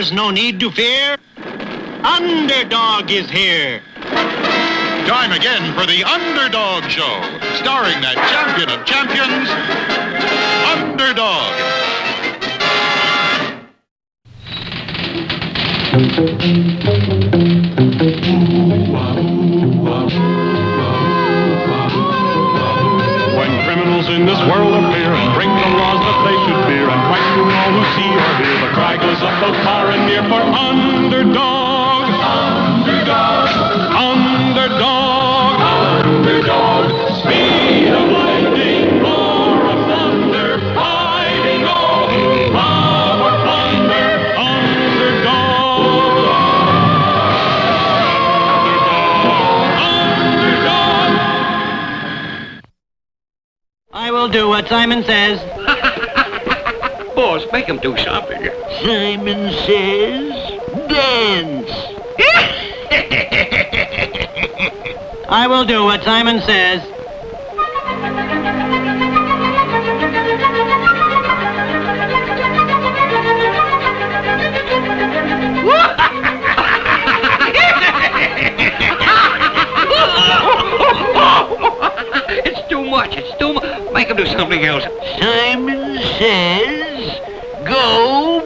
There's no need to fear. Underdog is here. Time again for the Underdog Show, starring that champion of champions, Underdog. When criminals in this world appear and bring the laws that they should fear and frighten all who see or hear, the cry goes up both far and near for Underdog. Underdog. Underdog. Underdog. Speed of lightning, roar of thunder, hiding all who love or plunder. Underdog. Underdog. I will do what Simon says. Boss, make him do something. Simon says, dance. I will do what Simon says. It's too much. It's too much. Make him do something else. Simon says, go.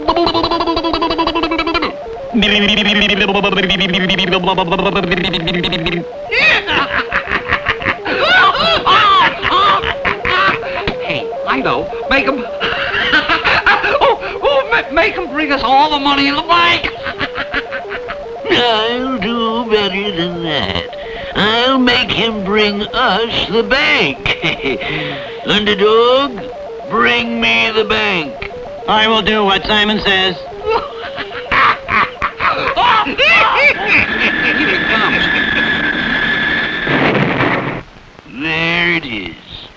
Hey, I know. Make him. Make him bring us all the money in the bank. I'll do better than that. I'll make him bring us the bank. Underdog, bring me the bank. I will do what Simon says. Here he comes. There it is.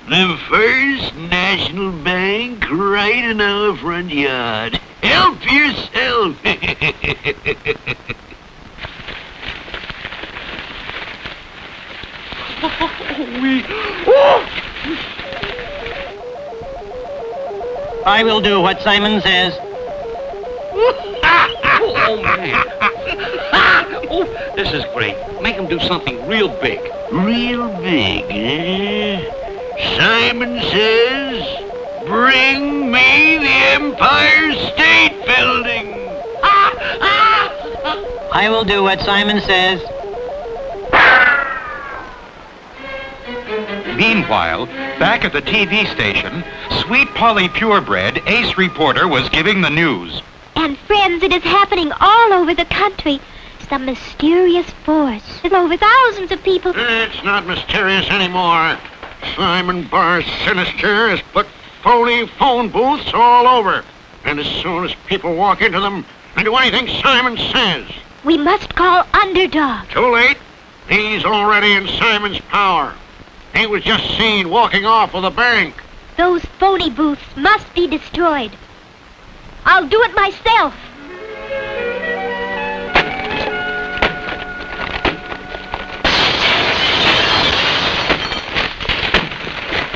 The First National Bank right in our front yard. Help yourself. I will do what Simon says. Oh, man. Oh, this is great. Make him do something real big. Real big, eh? Simon says, bring me the Empire State Building. I will do what Simon says. Meanwhile, back at the TV station, Sweet Polly Purebred, ace reporter, was giving the news. And friends, it is happening all over the country. Some mysterious force over thousands of people. It's not mysterious anymore. Simon Bar Sinister has put phony phone booths all over. And as soon as people walk into them and do anything Simon says. We must call Underdog. Too late. He's already in Simon's power. He was just seen walking off with a bank. Those phony booths must be destroyed. I'll do it myself.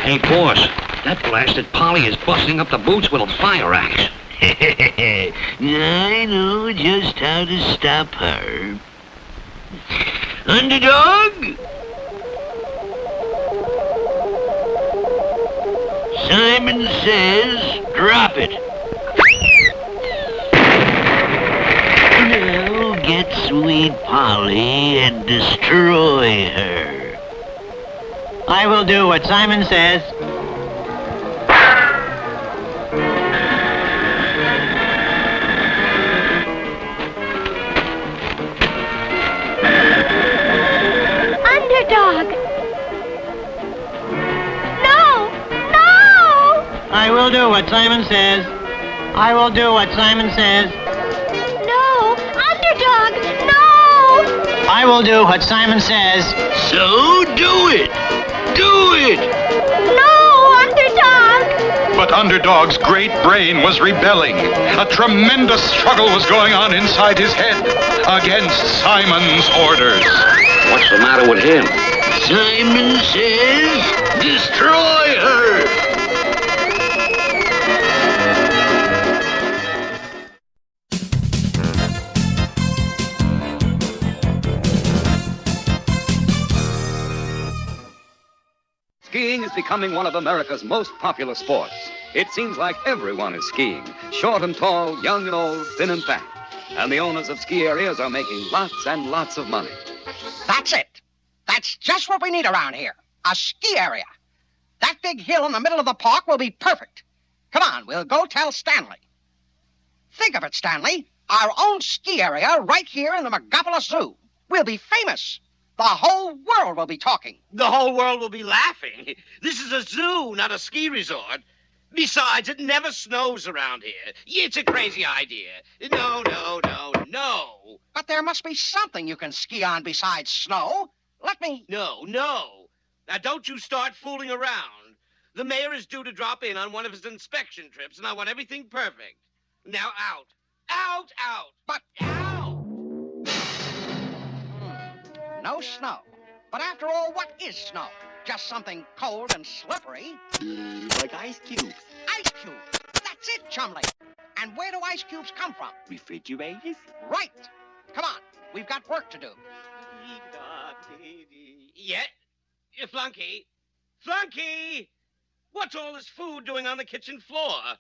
Hey, boss, that blasted Polly is busting up the boots with a fire axe. I know just how to stop her. Underdog? Simon says, drop it. Now get Sweet Polly and destroy her. I will do what Simon says. Underdog! No! No! I will do what Simon says. I will do what Simon says. No! Underdog! No! I will do what Simon says. So do it! Do it! No, Underdog! But Underdog's great brain was rebelling. A tremendous struggle was going on inside his head against Simon's orders. What's the matter with him? Simon says, destroy her! becoming one of America's most popular sports. It seems like everyone is skiing, short and tall, young and old, thin and fat. And the owners of ski areas are making lots and lots of money. That's it. That's just what we need around here. A ski area. That big hill in the middle of the park will be perfect. Come on, we'll go tell Stanley. Think of it, Stanley. Our own ski area right here in the Megapolis Zoo. We'll be famous. The whole world will be talking. The whole world will be laughing. This is a zoo, not a ski resort. Besides, it never snows around here. It's a crazy idea. No. But there must be something you can ski on besides snow. Let me... No. Now, don't you start fooling around. The mayor is due to drop in on one of his inspection trips, and I want everything perfect. Now, out. But... Out! No snow. But after all, what is snow? Just something cold and slippery. Like ice cubes. Ice cubes. That's it, Chumley. And where do ice cubes come from? Refrigerators? Right. Come on. We've got work to do. Yeah? Flunky! What's all this food doing on the kitchen floor?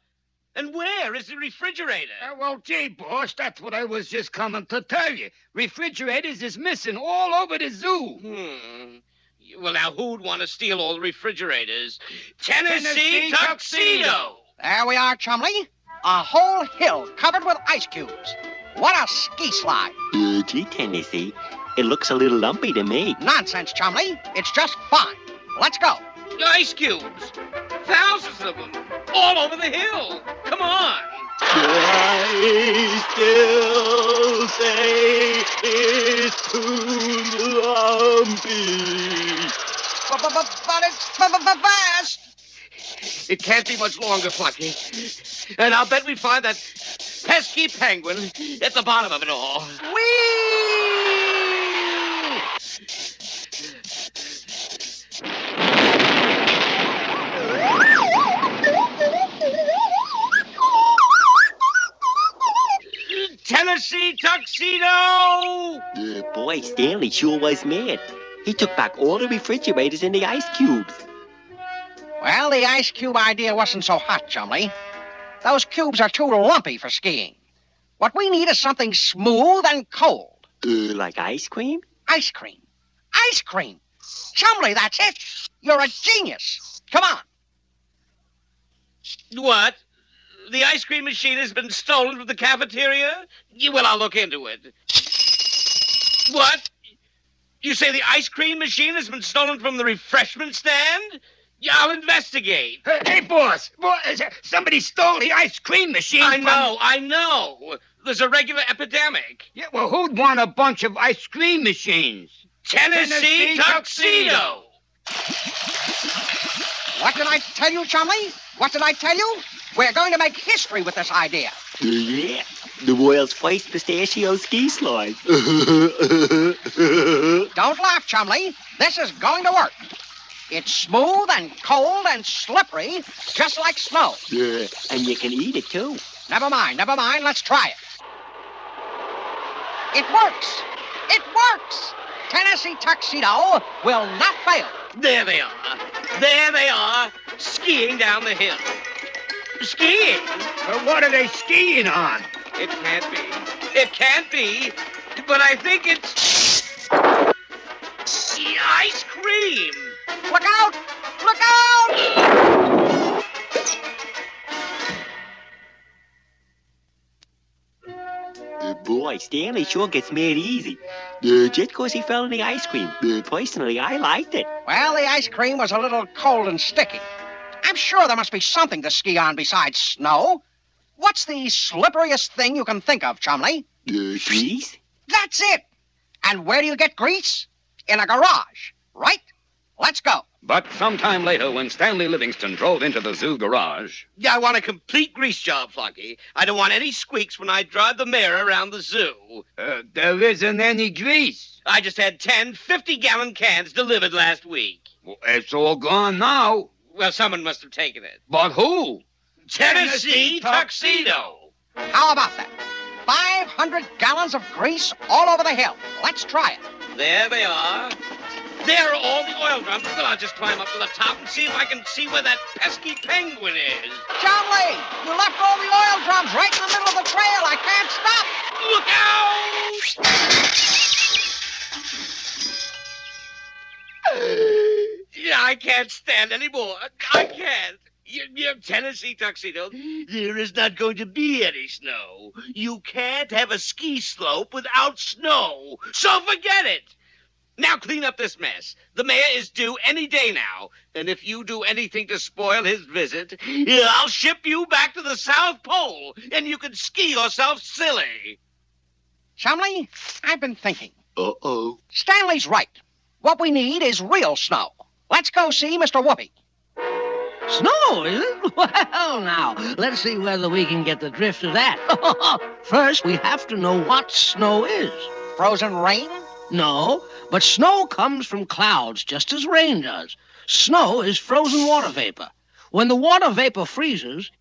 And where is the refrigerator? Well, gee, boss, that's what I was just coming to tell you. Refrigerators is missing all over the zoo. Well, now, who'd want to steal all the refrigerators? Tennessee Tuxedo! There we are, Chumley. A whole hill covered with ice cubes. What a ski slide. Gee, Tennessee, it looks a little lumpy to me. Nonsense, Chumley. It's just fine. Let's go. Ice cubes! Thousands of them! All over the hill! Come on! I still say it's too lumpy. But it's fast. It can't be much longer, Flunky. And I'll bet we find that pesky penguin at the bottom of it all. Whee! Tennessee Tuxedo! Boy, Stanley sure was mad. He took back all the refrigerators and the ice cubes. Well, the ice cube idea wasn't so hot, Chumley. Those cubes are too lumpy for skiing. What we need is something smooth and cold. Like ice cream? Ice cream. Ice cream. Chumley, that's it. You're a genius. Come on. What? The ice cream machine has been stolen from the cafeteria? Well, I'll look into it. What? You say the ice cream machine has been stolen from the refreshment stand? Yeah, I'll investigate. Hey, boss, somebody stole the ice cream machine. I know. There's a regular epidemic. Yeah, well, who'd want a bunch of ice cream machines? Tennessee Tuxedo! What did I tell you, Chumley? What did I tell you? We're going to make history with this idea. Yeah, the world's first pistachio ski slide. Don't laugh, Chumley. This is going to work. It's smooth and cold and slippery, just like snow. Yeah, and you can eat it, too. Never mind. Let's try it. It works. It works. Tennessee Tuxedo will not fail. There they are, skiing down the hill. Skiing? What are they skiing on? It can't be, but I think it's ice cream. Look out! Look out! Boy, Stanley sure gets mad easy. Just because he fell in the ice cream. Personally, I liked it. Well, the ice cream was a little cold and sticky. I'm sure there must be something to ski on besides snow. What's the slipperiest thing you can think of, Chumley? Grease? That's it! And where do you get grease? In a garage, right? Let's go. But sometime later, when Stanley Livingston drove into the zoo garage... Yeah, I want a complete grease job, Flunky. I don't want any squeaks when I drive the mare around the zoo. There isn't any grease. I just had 10 50-gallon cans delivered last week. Well, it's all gone now. Well, someone must have taken it. But who? Tennessee Tuxedo. How about that? 500 gallons of grease all over the hill. Let's try it. There they are. There are all the oil drums. Well, I'll just climb up to the top and see if I can see where that pesky penguin is. Chumley, you left all the oil drums right in the middle of the trail. I can't stop. Look out! Yeah, I can't stand anymore. I can't. Your Tennessee tuxedo, there is not going to be any snow. You can't have a ski slope without snow. So forget it. Now clean up this mess. The mayor is due any day now. And if you do anything to spoil his visit, I'll ship you back to the South Pole, and you can ski yourself silly. Chumley, I've been thinking. Uh-oh. Stanley's right. What we need is real snow. Let's go see Mr. Whoopi. Snow, is it? Well, now, let's see whether we can get the drift of that. First, we have to know what snow is. Frozen rain? No, but snow comes from clouds just as rain does. Snow is frozen water vapor. When the water vapor freezes,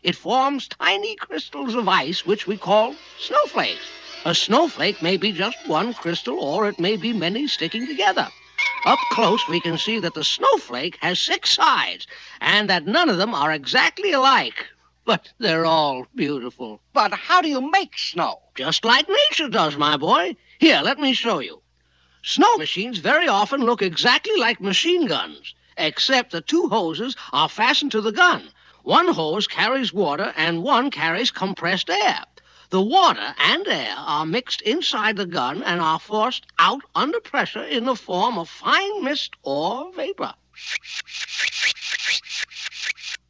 it forms tiny crystals of ice, which we call snowflakes. A snowflake may be just one crystal, or it may be many sticking together. Up close, we can see that the snowflake has 6 sides, and that none of them are exactly alike. But they're all beautiful. But how do you make snow? Just like nature does, my boy. Here, let me show you. Snow machines very often look exactly like machine guns, except the 2 hoses are fastened to the gun. One hose carries water, and one carries compressed air. The water and air are mixed inside the gun and are forced out under pressure in the form of fine mist or vapor.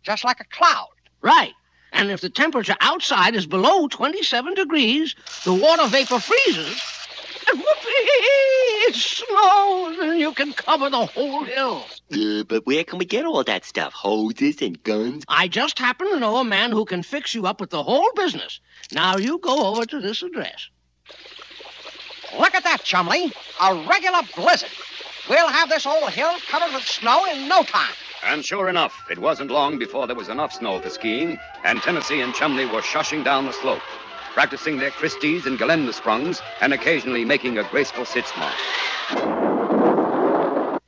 Just like a cloud. Right. And if the temperature outside is below 27 degrees, the water vapor freezes, and whoopee, it snows, and you can cover the whole hill. But where can we get all that stuff? Hoses and guns? I just happen to know a man who can fix you up with the whole business. Now you go over to this address. Look at that, Chumley. A regular blizzard. We'll have this old hill covered with snow in no time. And sure enough, it wasn't long before there was enough snow for skiing, and Tennessee and Chumley were shushing down the slope, practicing their Christies and Galenda sprungs, and occasionally making a graceful sitz march.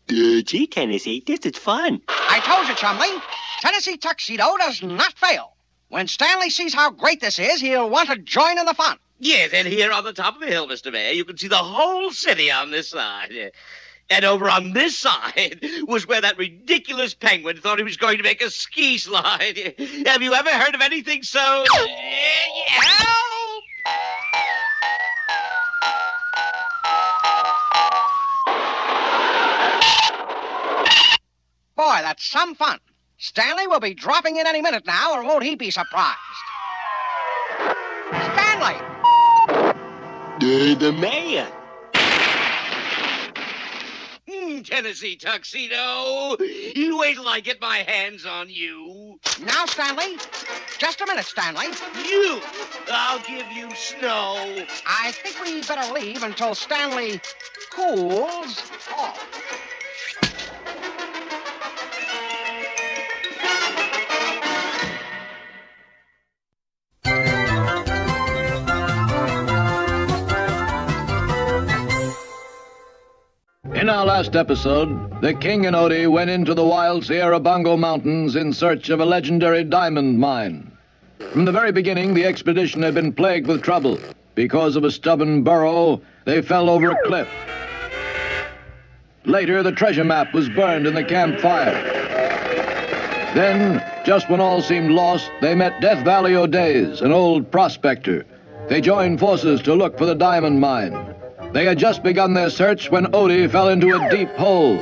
Gee, Tennessee, this is fun. I told you, Chumley, Tennessee Tuxedo does not fail. When Stanley sees how great this is, he'll want to join in the fun. Yes, and here on the top of the hill, Mr. Mayor, you can see the whole city on this side. And over on this side was where that ridiculous penguin thought he was going to make a ski slide. Have you ever heard of anything so... Help! Boy, that's some fun. Stanley will be dropping in any minute now, or won't he be surprised? Stanley! The mayor. Tennessee Tuxedo. You wait till I get my hands on you. Now, Stanley. Just a minute, Stanley. You! I'll give you snow. I think we'd better leave until Stanley cools off. In our last episode, the King and Odie went into the wild Sierra Bongo Mountains in search of a legendary diamond mine. From the very beginning, the expedition had been plagued with trouble. Because of a stubborn burro, they fell over a cliff. Later, the treasure map was burned in the campfire. Then, just when all seemed lost, they met Death Valley O'Days, an old prospector. They joined forces to look for the diamond mine. They had just begun their search when Odie fell into a deep hole.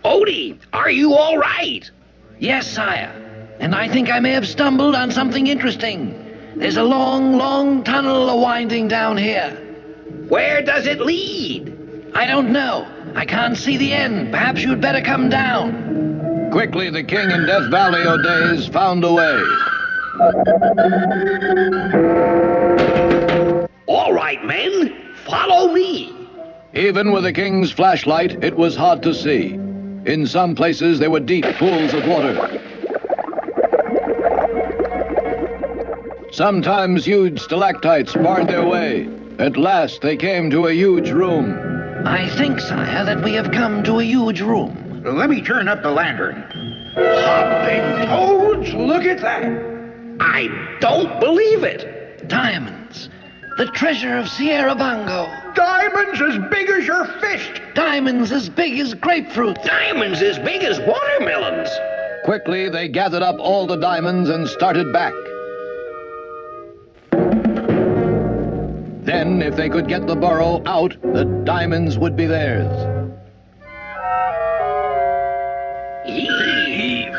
Odie, are you all right? Yes, sire. And I think I may have stumbled on something interesting. There's a long, long tunnel winding down here. Where does it lead? I don't know. I can't see the end. Perhaps you'd better come down. Quickly, the King and Death Valley O'Days found a way. All right, men. Follow me. Even with the King's flashlight, it was hard to see. In some places, there were deep pools of water. Sometimes huge stalactites barred their way. At last, they came to a huge room. I think, sire, that we have come to a huge room. Let me turn up the lantern. Hopping toads, look at that. I don't believe it. Diamonds. The treasure of Sierra Bongo. Diamonds as big as your fist. Diamonds as big as grapefruit. Diamonds as big as watermelons. Quickly, they gathered up all the diamonds and started back. Then, if they could get the burrow out, the diamonds would be theirs. Heave!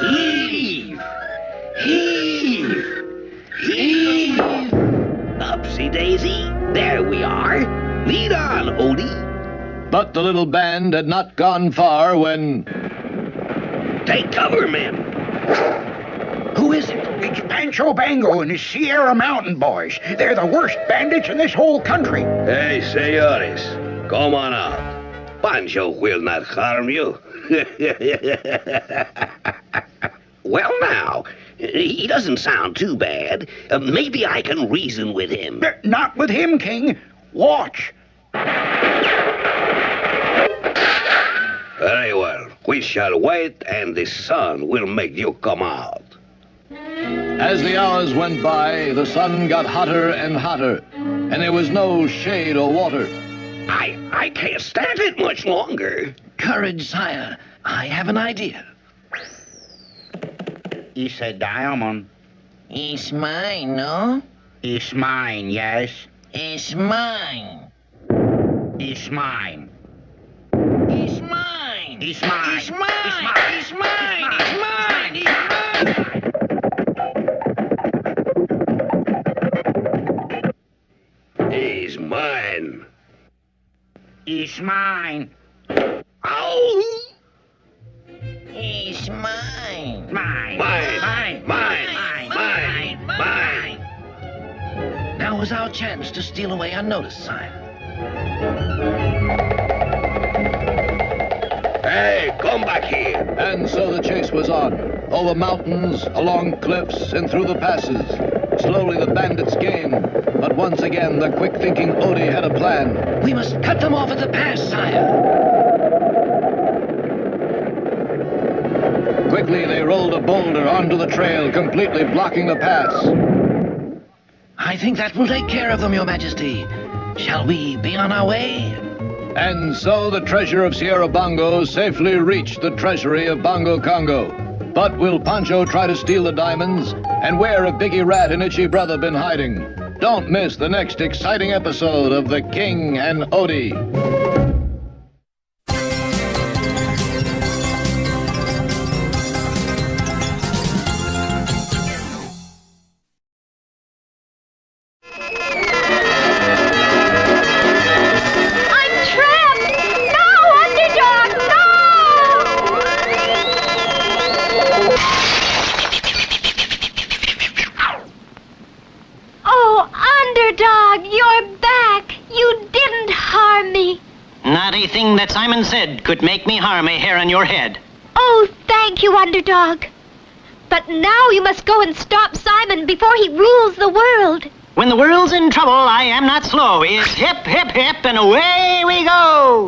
Heave! Heave! Heave! Upsy daisy, there we are. Lead on, Odie. But the little band had not gone far when... Take cover, men. Who is it? It's Pancho Bango and his Sierra Mountain boys. They're the worst bandits in this whole country. Hey, señores, come on out. Pancho will not harm you. Well, now, he doesn't sound too bad. Maybe I can reason with him. Not with him, King. Watch. Very well. We shall wait, and the sun will make you come out. As the hours went by, the sun got hotter and hotter, and there was no shade or water. I can't stand it much longer. Courage, sire. I have an idea. It's a diamond. It's mine, no? It's mine, yes. It's mine. It's mine. It's mine. It's mine. It's mine. It's mine. It's mine. It's mine. He's mine. It's mine. Ow! It's mine. Mine. Mine. Mine. Mine. Mine. Mine. Now is our chance to steal away unnoticed, sire. Hey, come back here. And so the chase was on, over mountains, along cliffs, and through the passes. Slowly the bandits gained, but once again the quick-thinking Odie had a plan. We must cut them off at the pass, sire. Quickly they rolled a boulder onto the trail, completely blocking the pass. I think that will take care of them, Your Majesty. Shall we be on our way? And so the treasure of Sierra Bongo safely reached the treasury of Bongo Congo. But will Pancho try to steal the diamonds? And where have Biggie Rat and Itchy Brother been hiding? Don't miss the next exciting episode of The King and Odie. Underdog, you're back. You didn't harm me. Not a thing that Simon said could make me harm a hair on your head. Oh, thank you, Underdog. But now you must go and stop Simon before he rules the world. When the world's in trouble, I am not slow. It's hip, hip, hip, and away we go.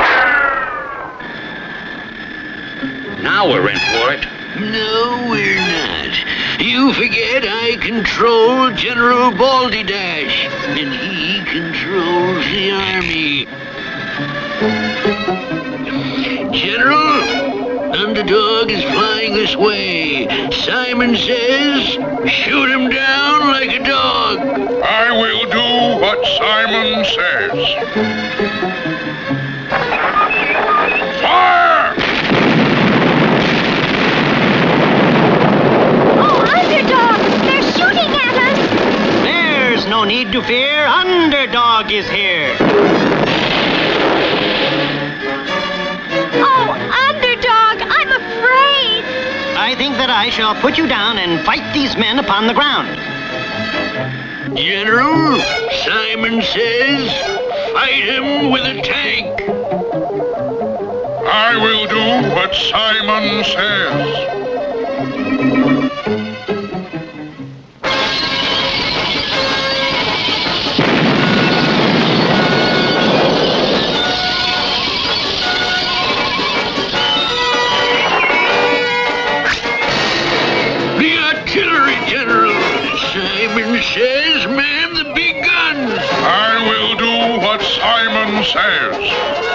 Now we're in for it. No, we're not. You forget I control General Baldy Dash, and he controls the army. General, Underdog is flying this way. Simon says, shoot him down like a dog. I will do what Simon says. Fire! Underdog! They're shooting at us! There's no need to fear. Underdog is here. Oh, Underdog, I'm afraid. I think that I shall put you down and fight these men upon the ground. General, Simon says, fight him with a tank. I will do what Simon says. artillery general. Simon says, man the big guns. I will do what Simon says.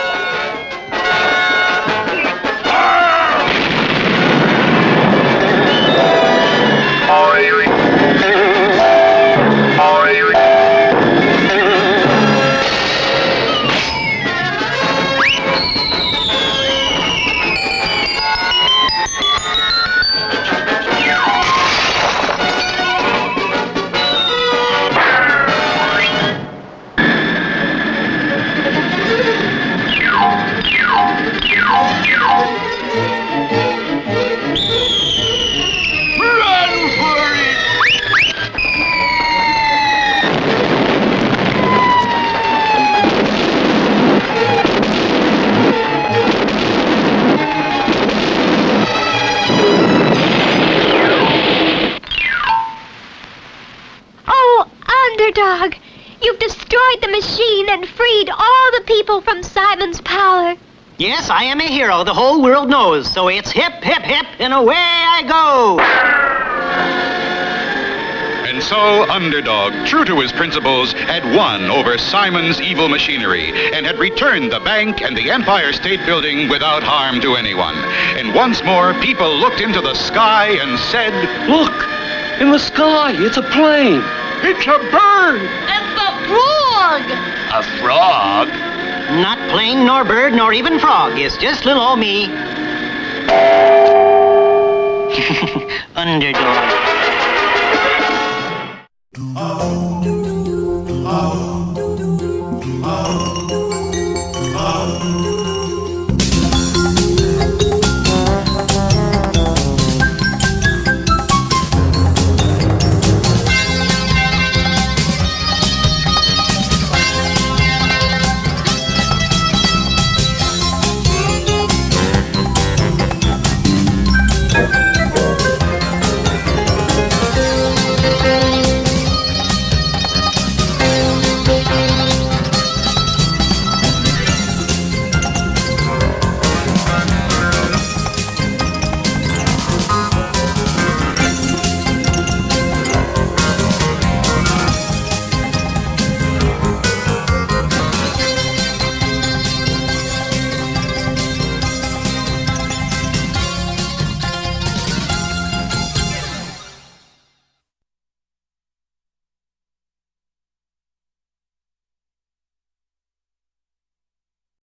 Underdog, you've destroyed the machine and freed all the people from Simon's power. Yes, I am a hero the whole world knows, so it's hip, hip, hip, and away I go. And so Underdog, true to his principles, had won over Simon's evil machinery and had returned the bank and the Empire State Building without harm to anyone. And once more, people looked into the sky and said, Look! In the sky, it's a plane. It's a bird. It's a frog. A frog? Not plane, nor bird, nor even frog. It's just little old me. Underdog.